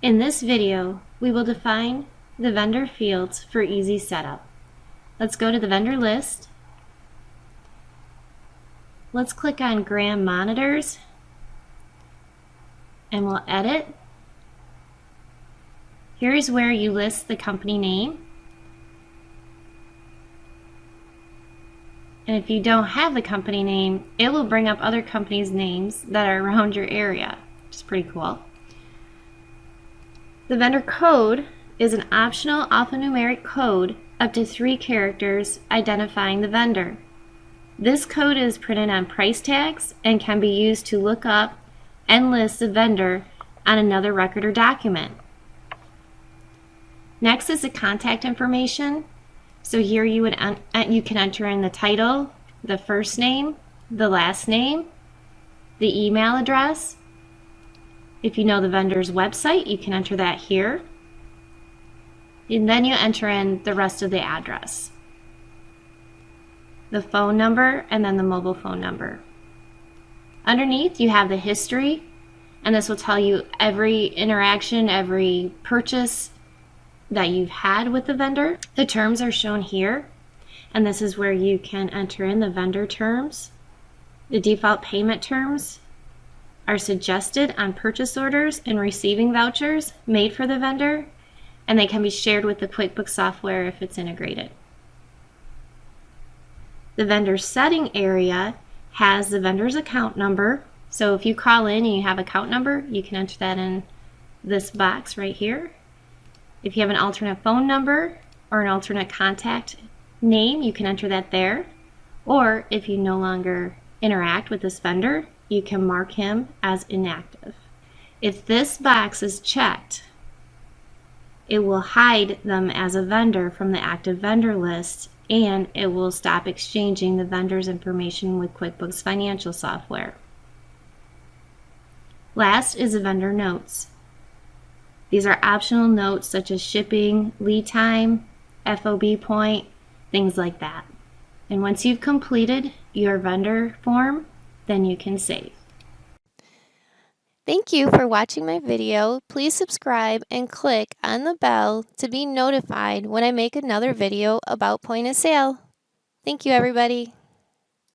In this video, we will define the vendor fields for easy setup. Let's go to the vendor list. Let's click on Gram Monitors and we'll edit. Here's where you list the company name. And if you don't have the company name, it will bring up other companies' names that are around your area, which is pretty cool. The vendor code is an optional alphanumeric code up to 3 characters identifying the vendor. This code is printed on price tags and can be used to look up and list the vendor on another record or document. Next is the contact information. So here you can enter in the title, the first name, the last name, the email address. If you know the vendor's website, you can enter that here. And then you enter in the rest of the address, the phone number, and then the mobile phone number. Underneath you have the history, and this will tell you every interaction, every purchase that you've had with the vendor. The terms are shown here, and this is where you can enter in the vendor terms. The default payment terms are suggested on purchase orders and receiving vouchers made for the vendor, and they can be shared with the QuickBooks software if it's integrated. The vendor setting area has the vendor's account number. So if you call in and you have account number, you can enter that in this box right here. If you have an alternate phone number or an alternate contact name, you can enter that there. Or if you no longer interact with this vendor, you can mark him as inactive. If this box is checked, it will hide them as a vendor from the active vendor list, and it will stop exchanging the vendor's information with QuickBooks Financial software. Last is the vendor notes. These are optional notes such as shipping, lead time, FOB point, things like that. And once you've completed your vendor form, then you can save. Thank you for watching my video. Please subscribe and click on the bell to be notified when I make another video about point of sale. Thank you, everybody.